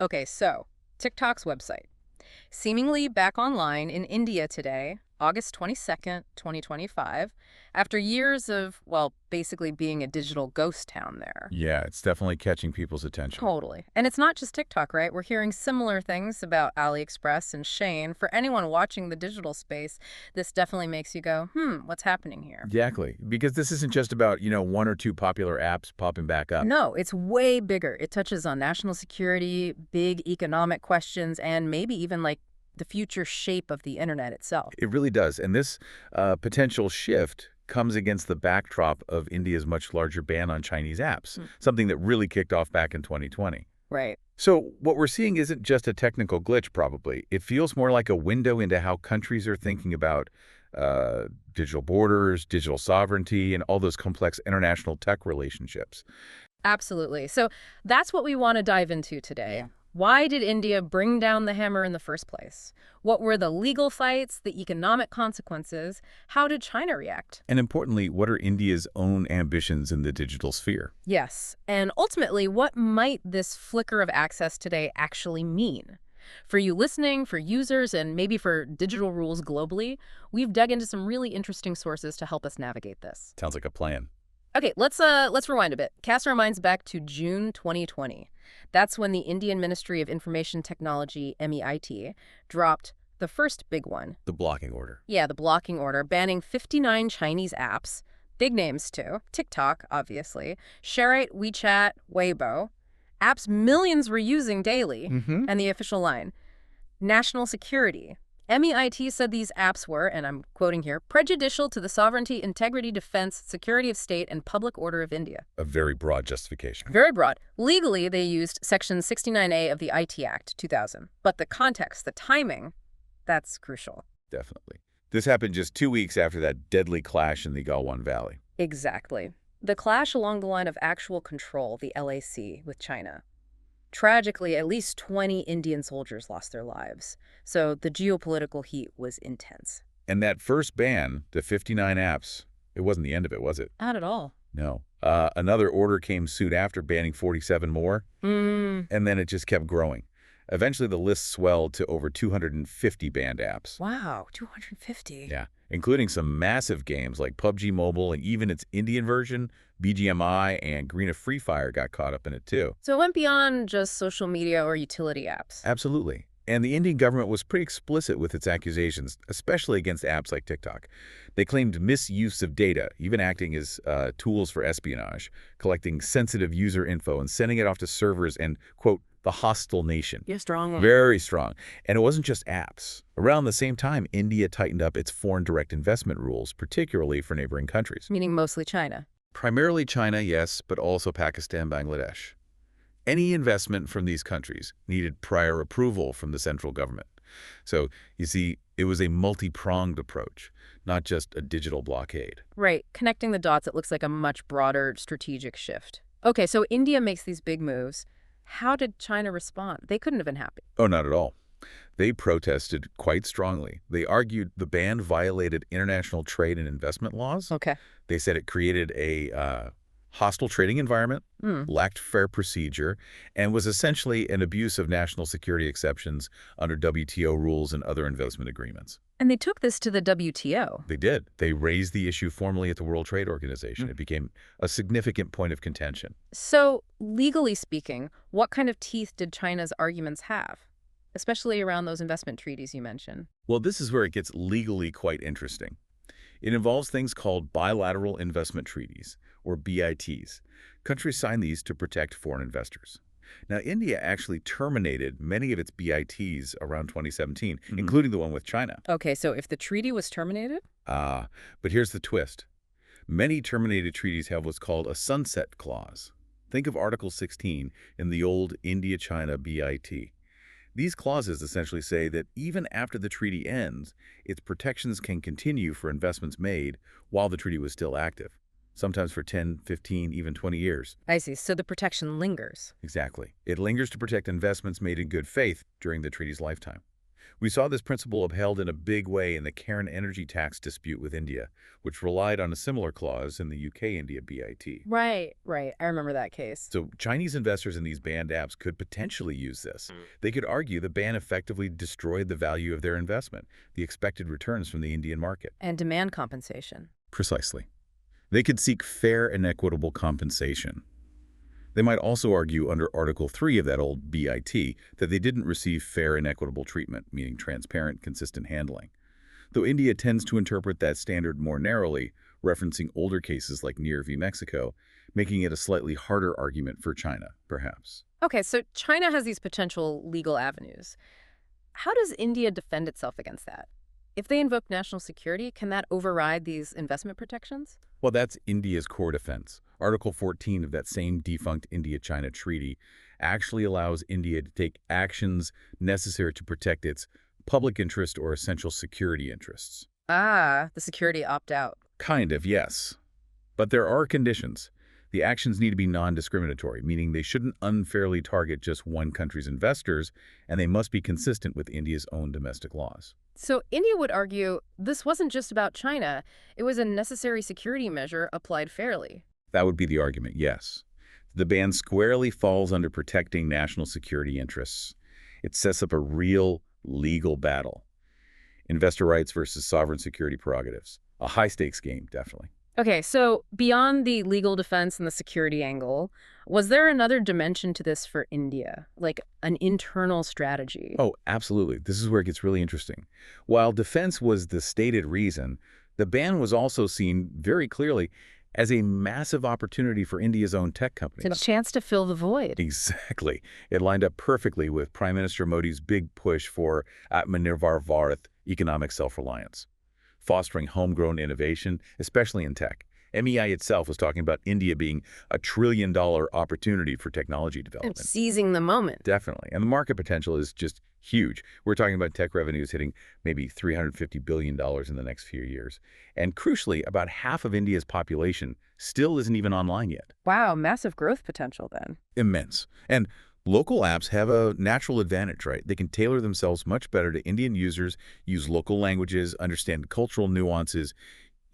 Okay, so TikTok's website. Seemingly back online in India today, August 22nd, 2025, after years of, well, basically being a digital ghost town there. Yeah, it's definitely catching people's attention. Totally. And it's not just TikTok, right? We're hearing similar things about AliExpress and Shane. For anyone watching the digital space, this definitely makes you go, what's happening here? Exactly, because this isn't just about, one or two popular apps popping back up. No, it's way bigger. It touches on national security, big economic questions, and maybe even like the future shape of the internet itself. It really does. And this potential shift comes against the backdrop of India's much larger ban on Chinese apps, Hmm. something that really kicked off back in 2020. Right. So what we're seeing isn't just a technical glitch, probably. It feels more like a window into how countries are thinking about uh, digital borders, digital sovereignty, and all those complex international tech relationships. Absolutely. So that's what we want to dive into today. Yeah. Why did India bring down the hammer in the first place? What were the legal fights, the economic consequences? How did China react? And importantly, what are India's own ambitions in the digital sphere? Yes. And ultimately, what might this flicker of access today actually mean? For you listening, for users, and maybe for digital rules globally, we've dug into some really interesting sources to help us navigate this. Sounds like a plan. Okay, let's rewind a bit. Cast our minds back to June 2020. That's when the Indian Ministry of Information Technology, MEIT, dropped the first big one. The blocking order. Yeah, the blocking order, banning 59 Chinese apps, big names too, TikTok, obviously, ShareIt, WeChat, Weibo, apps millions were using daily, Mm-hmm. and the official line, national security. MEIT said these apps were, and I'm quoting here, prejudicial to the sovereignty, integrity, defense, security of state, and public order of India. A very broad justification. Very broad. Legally, they used Section 69A of the IT Act 2000. But the context, the timing, that's crucial. Definitely. This happened just 2 weeks after that deadly clash in the Galwan Valley. Exactly. The clash along the line of actual control, the LAC, with China. Tragically, at least 20 Indian soldiers lost their lives. So the geopolitical heat was intense. And that first ban, the 59 apps, it wasn't the end of it, was it? Not at all. No. Another order came soon after, banning 47 more, and then it just kept growing. Eventually, the list swelled to over 250 banned apps. Wow, 250. Yeah, including some massive games like PUBG Mobile and even its Indian version, BGMI and Green Free Fire got caught up in it too. So it went beyond just social media or utility apps. Absolutely. And the Indian government was pretty explicit with its accusations, especially against apps like TikTok. They claimed misuse of data, even acting as tools for espionage, collecting sensitive user info and sending it off to servers and, quote, the hostile nation. Yeah, strong one. Very strong. And it wasn't just apps. Around the same time, India tightened up its foreign direct investment rules, particularly for neighboring countries. Meaning mostly China. Primarily China, yes, but also Pakistan, Bangladesh. Any investment from these countries needed prior approval from the central government. So, you see, it was a multi-pronged approach, not just a digital blockade. Right. Connecting the dots, it looks like a much broader strategic shift. Okay, so India makes these big moves. How did China respond? They couldn't have been happy. Oh, not at all. They protested quite strongly. They argued the ban violated international trade and investment laws. Okay. They said it created a hostile trading environment, lacked fair procedure, and was essentially an abuse of national security exceptions under WTO rules and other investment agreements. And they took this to the WTO. They did. They raised the issue formally at the World Trade Organization. It became a significant point of contention. So, legally speaking, what kind of teeth did China's arguments have? Especially around those investment treaties you mentioned. Well, this is where it gets legally quite interesting. It involves things called bilateral investment treaties, or BITs. Countries sign these to protect foreign investors. Now, India actually terminated many of its BITs around 2017, including the one with China. Okay, so if the treaty was terminated? But here's the twist. Many terminated treaties have what's called a sunset clause. Think of Article 16 in the old India-China BIT. These clauses essentially say that even after the treaty ends, its protections can continue for investments made while the treaty was still active, sometimes for 10, 15, even 20 years. I see. So the protection lingers. Exactly. It lingers to protect investments made in good faith during the treaty's lifetime, We saw this principle upheld in a big way in the Cairn energy tax dispute with India, which relied on a similar clause in the UK-India BIT. Right, right. I remember that case. So Chinese investors in these banned apps could potentially use this. They could argue the ban effectively destroyed the value of their investment, the expected returns from the Indian market. And demand compensation. Precisely. They could seek fair and equitable compensation. They might also argue under Article 3 of that old BIT that they didn't receive fair and equitable treatment, meaning transparent, consistent handling. Though India tends to interpret that standard more narrowly, referencing older cases like Near v. Mexico, making it a slightly harder argument for China, perhaps. Okay, so China has these potential legal avenues. How does India defend itself against that? If they invoke national security, can that override these investment protections? Well, that's India's core defense. Article 14 of that same defunct India-China treaty actually allows India to take actions necessary to protect its public interest or essential security interests. Ah, the security opt-out. Kind of, yes. But there are conditions. The actions need to be non-discriminatory, meaning they shouldn't unfairly target just one country's investors, and they must be consistent with India's own domestic laws. So India would argue this wasn't just about China. It was a necessary security measure applied fairly. That would be the argument, yes. The ban squarely falls under protecting national security interests. It sets up a real legal battle. Investor rights versus sovereign security prerogatives. A high-stakes game, definitely. Okay, so beyond the legal defense and the security angle, was there another dimension to this for India, like an internal strategy? Oh, absolutely. This is where it gets really interesting. While defense was the stated reason, the ban was also seen very clearly as a massive opportunity for India's own tech companies. It's a chance to fill the void. Exactly. It lined up perfectly with Prime Minister Modi's big push for Atmanirbhar Bharat, economic self-reliance, fostering homegrown innovation, especially in tech. MEI itself was talking about India being a trillion-dollar opportunity for technology And development. seizing the moment. Definitely. And the market potential is just huge. We're talking about tech revenues hitting maybe $350 billion in the next few years. And crucially, about half of India's population still isn't even online yet. Wow, massive growth potential then. Immense. And local apps have a natural advantage, right? They can tailor themselves much better to Indian users, use local languages, understand cultural nuances.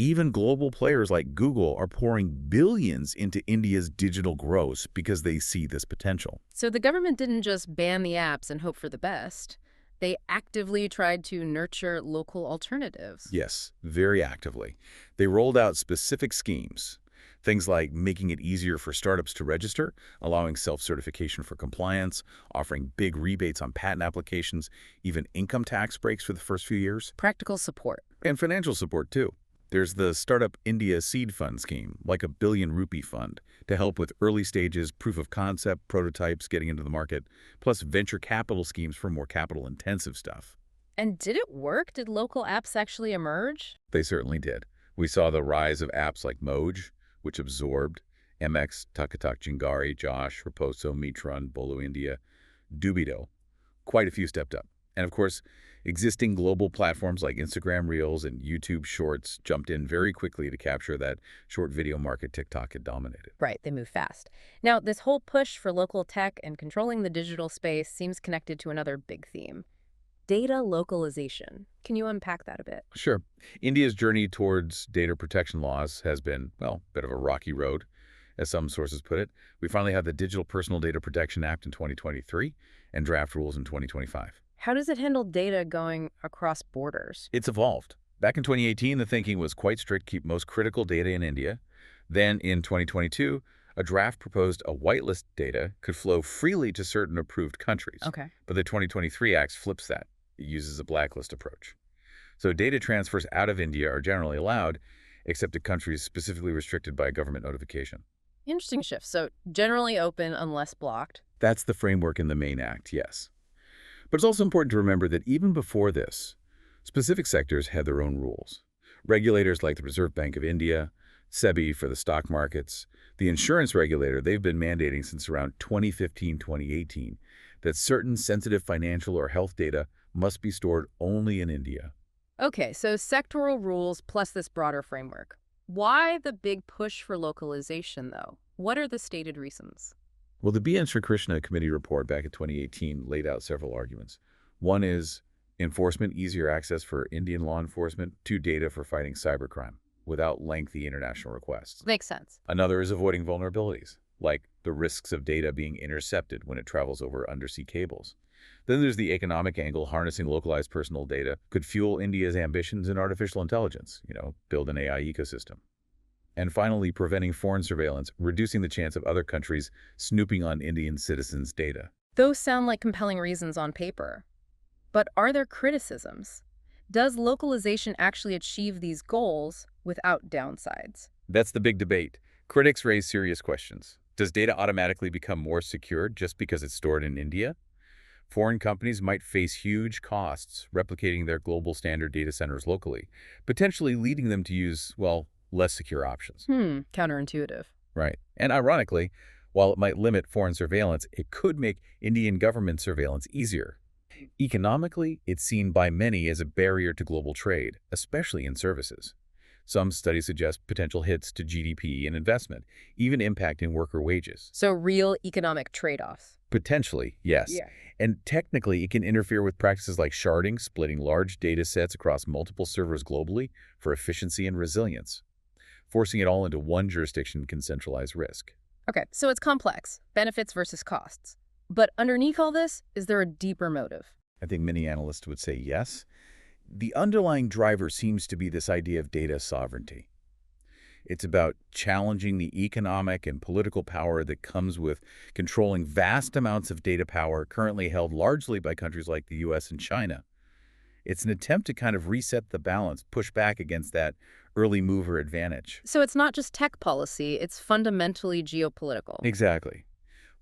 Even global players like Google are pouring billions into India's digital growth because they see this potential. So the government didn't just ban the apps and hope for the best. They actively tried to nurture local alternatives. Yes, very actively. They rolled out specific schemes. Things like making it easier for startups to register, allowing self-certification for compliance, offering big rebates on patent applications, even income tax breaks for the first few years. Practical support. And financial support, too. There's the Startup India Seed Fund scheme, like a billion-rupee fund, to help with early stages, proof of concept, prototypes getting into the market, plus venture capital schemes for more capital-intensive stuff. And did it work? Did local apps actually emerge? They certainly did. We saw the rise of apps like Moj, which absorbed MX, Takatak Jingari, Josh, Reposo, Mitran, Bolo India, Dubido. Quite a few stepped up. And of course, existing global platforms like Instagram Reels and YouTube Shorts jumped in very quickly to capture that short video market TikTok had dominated. Right, they move fast. Now, this whole push for local tech and controlling the digital space seems connected to another big theme. Data localization. Can you unpack that a bit? Sure. India's journey towards data protection laws has been, well, a bit of a rocky road, as some sources put it. We finally have the Digital Personal Data Protection Act in 2023 and draft rules in 2025. How does it handle data going across borders? It's evolved. Back in 2018, the thinking was quite strict, keep most critical data in India. Then in 2022, a draft proposed a whitelist data could flow freely to certain approved countries. Okay. But the 2023 Act flips that. It uses a blacklist approach. So data transfers out of India are generally allowed, except to countries specifically restricted by government notification. Interesting shift. So generally open unless blocked. That's the framework in the main act, yes. But it's also important to remember that even before this, specific sectors had their own rules. Regulators like the Reserve Bank of India, SEBI for the stock markets, the insurance regulator, they've been mandating since around 2015, 2018, that certain sensitive financial or health data must be stored only in India. Okay, so sectoral rules plus this broader framework. Why the big push for localization, though? What are the stated reasons? Well, the B.N. Sri Krishna Committee report back in 2018 laid out several arguments. One is Enforcement, easier access for Indian law enforcement to data for fighting cybercrime without lengthy international requests. Makes sense. Another is avoiding vulnerabilities, like the risks of data being intercepted when it travels over undersea cables. Then there's the economic angle. Harnessing localized personal data could fuel India's ambitions in artificial intelligence, build an AI ecosystem. And finally, preventing foreign surveillance, reducing the chance of other countries snooping on Indian citizens' data. Those sound like compelling reasons on paper. But are there criticisms? Does localization actually achieve these goals without downsides? That's the big debate. Critics raise serious questions. Does data automatically become more secure just because it's stored in India? Foreign companies might face huge costs replicating their global standard data centers locally, potentially leading them to use, less secure options. Counterintuitive. Right. And ironically, while it might limit foreign surveillance, it could make Indian government surveillance easier. Economically, it's seen by many as a barrier to global trade, especially in services. Some studies suggest potential hits to GDP and investment, even impacting worker wages. So real economic trade-offs. Potentially, yes. Yeah. And technically, it can interfere with practices like sharding, splitting large data sets across multiple servers globally for efficiency and resilience. Forcing it all into one jurisdiction can centralize risk. Okay, so it's complex, benefits versus costs. But underneath all this, is there a deeper motive? I think many analysts would say yes. The underlying driver seems to be this idea of data sovereignty. It's about challenging the economic and political power that comes with controlling vast amounts of data power currently held largely by countries like the US and China. It's an attempt to kind of reset the balance, push back against that early mover advantage. So it's not just tech policy, it's fundamentally geopolitical. Exactly.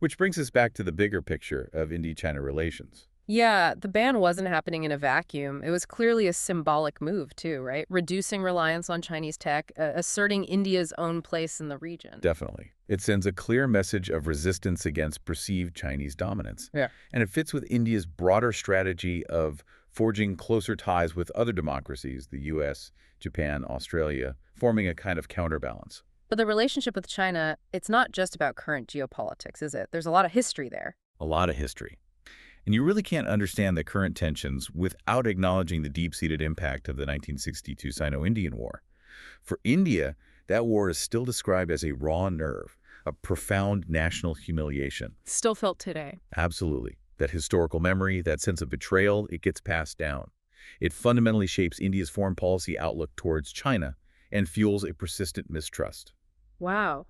Which brings us back to the bigger picture of India-China relations. Yeah, the ban wasn't happening in a vacuum. It was clearly a symbolic move, too, right? Reducing reliance on Chinese tech, asserting India's own place in the region. Definitely. It sends a clear message of resistance against perceived Chinese dominance. Yeah. And it fits with India's broader strategy of forging closer ties with other democracies, the US, Japan, Australia, forming a kind of counterbalance. But the relationship with China, it's not just about current geopolitics, is it? There's a lot of history there. A lot of history. And you really can't understand the current tensions without acknowledging the deep-seated impact of the 1962 Sino-Indian War. For India, that war is still described as a raw nerve, a profound national humiliation. Still felt today. Absolutely. That historical memory, that sense of betrayal, it gets passed down. It fundamentally shapes India's foreign policy outlook towards China and fuels a persistent mistrust. Wow.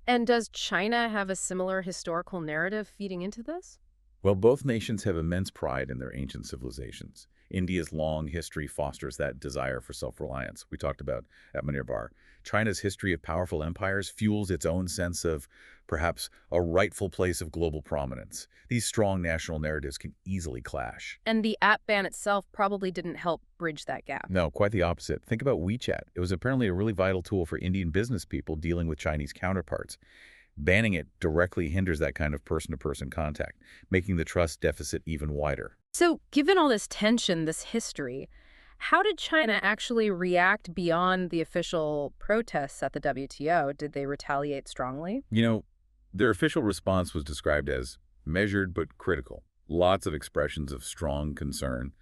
And does China have a similar historical narrative feeding into this? Well, both nations have immense pride in their ancient civilizations. India's long history fosters that desire for self-reliance we talked about at Manir Bar. China's history of powerful empires fuels its own sense of, perhaps, a rightful place of global prominence. These strong national narratives can easily clash. And the app ban itself probably didn't help bridge that gap. No, quite the opposite. Think about WeChat. It was apparently a really vital tool for Indian business people dealing with Chinese counterparts. Banning it directly hinders that kind of person-to-person contact, making the trust deficit even wider. So, given all this tension, this history, how did China actually react beyond the official protests at the WTO? Did they retaliate strongly? Their official response was described as measured but critical. Lots of expressions of strong concern,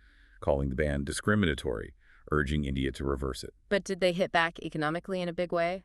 calling the ban discriminatory, urging India to reverse it. But did they hit back economically in a big way?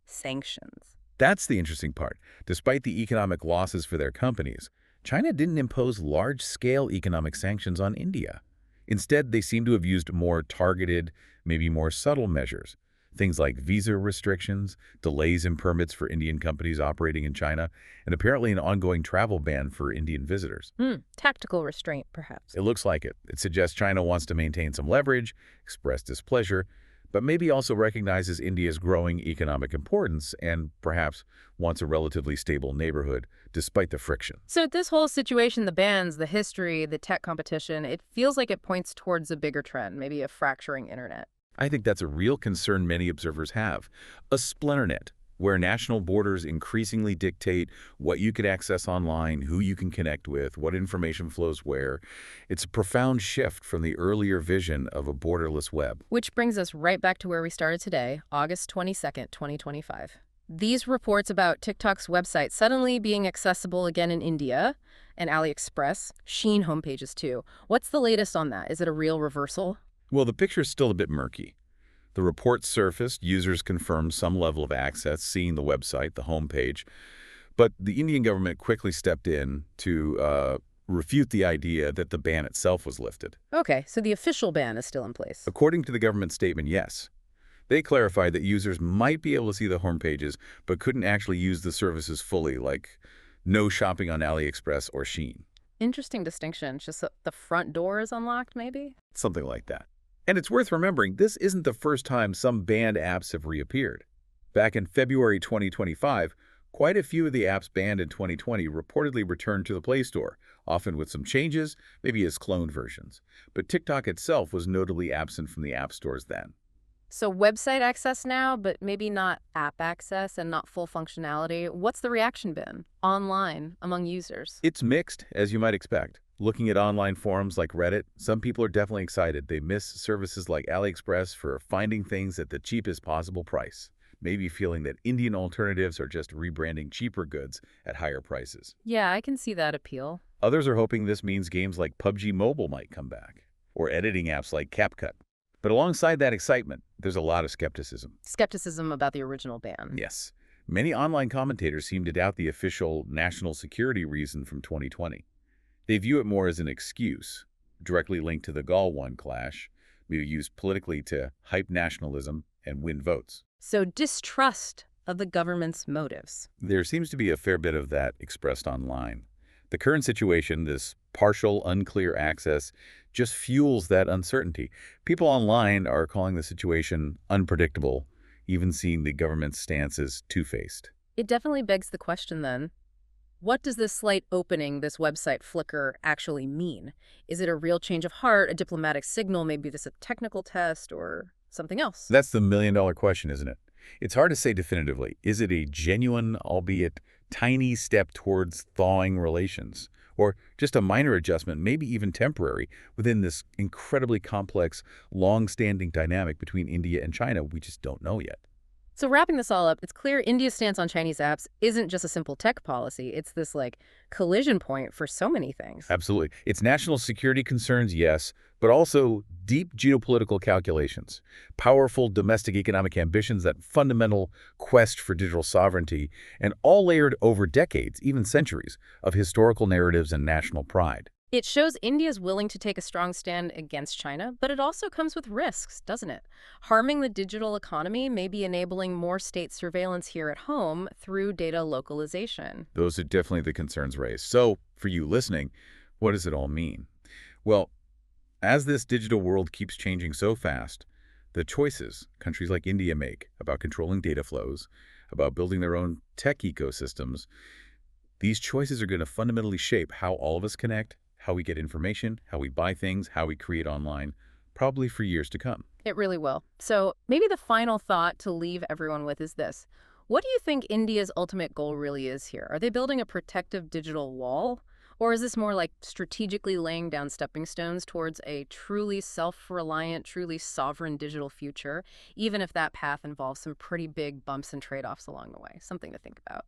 Sanctions. That's the interesting part. Despite the economic losses for their companies, China didn't impose large-scale economic sanctions on India. Instead, they seem to have used more targeted, maybe more subtle measures. Things like visa restrictions, delays in permits for Indian companies operating in China, and apparently an ongoing travel ban for Indian visitors. Tactical restraint, perhaps. It looks like it. It suggests China wants to maintain some leverage, express displeasure, but maybe also recognizes India's growing economic importance and perhaps wants a relatively stable neighborhood despite the friction. So this whole situation, the bans, the history, the tech competition, it feels like it points towards a bigger trend, maybe a fracturing internet. I think that's a real concern many observers have. A splinternet, where national borders increasingly dictate what you can access online, who you can connect with, what information flows where. It's a profound shift from the earlier vision of a borderless web. Which brings us right back to where we started today, August 22nd, 2025. These reports about TikTok's website suddenly being accessible again in India, And AliExpress, Shein homepages too. What's the latest on that? Is it a real reversal? Well, the picture's still a bit murky. The report surfaced, users confirmed some level of access, seeing the website, the homepage, but the Indian government quickly stepped in to refute the idea that the ban itself was lifted. Okay, so the official ban is still in place. According to the government statement, yes. They clarified that users might be able to see the homepages, but couldn't actually use the services fully, like no shopping on AliExpress or Shein. Interesting distinction. Just that the front door is unlocked, maybe? Something like that. And it's worth remembering, this isn't the first time some banned apps have reappeared. Back in February 2025, quite a few of the apps banned in 2020 reportedly returned to the Play Store, often with some changes, maybe as cloned versions. But TikTok itself was notably absent from the app stores then. So website access now, but maybe not app access and not full functionality. What's the reaction been online among users? It's mixed, as you might expect. Looking at online forums like Reddit, some people are definitely excited. They miss services like AliExpress for finding things at the cheapest possible price, maybe feeling that Indian alternatives are just rebranding cheaper goods at higher prices. Yeah, I can see that appeal. Others are hoping this means games like PUBG Mobile might come back, or editing apps like CapCut. But alongside that excitement, there's a lot of skepticism. Skepticism about the original ban. Yes, many online commentators seem to doubt the official national security reason from 2020. They view it more as an excuse, directly linked to the Galwan clash, maybe used politically to hype nationalism and win votes. So distrust of the government's motives. There seems to be a fair bit of that expressed online. The current situation, this partial, unclear access, just fuels that uncertainty. People online are calling the situation unpredictable, even seeing the government's stance as two-faced. It definitely begs the question then, what does this slight opening, this website flicker, actually mean? Is it a real change of heart, a diplomatic signal, maybe this a technical test, or something else? That's the million-dollar question, isn't it? It's hard to say definitively. Is it a genuine, albeit tiny step towards thawing relations? Or just a minor adjustment, maybe even temporary, within this incredibly complex, long-standing dynamic between India and China we just don't know yet? So wrapping this all up, it's clear India's stance on Chinese apps isn't just a simple tech policy. It's this, collision point for so many things. Absolutely. It's national security concerns, yes, but also deep geopolitical calculations, powerful domestic economic ambitions, that fundamental quest for digital sovereignty, and all layered over decades, even centuries, of historical narratives and national pride. It shows India's willing to take a strong stand against China, but it also comes with risks, doesn't it? Harming the digital economy, maybe enabling more state surveillance here at home through data localization. Those are definitely the concerns raised. So, for you listening, what does it all mean? Well, as this digital world keeps changing so fast, the choices countries like India make about controlling data flows, about building their own tech ecosystems, these choices are going to fundamentally shape how all of us connect, how we get information, how we buy things, how we create online, probably for years to come. It really will. So maybe the final thought to leave everyone with is this. What do you think India's ultimate goal really is here? Are they building a protective digital wall? Or is this more like strategically laying down stepping stones towards a truly self-reliant, truly sovereign digital future, even if that path involves some pretty big bumps and trade-offs along the way? Something to think about.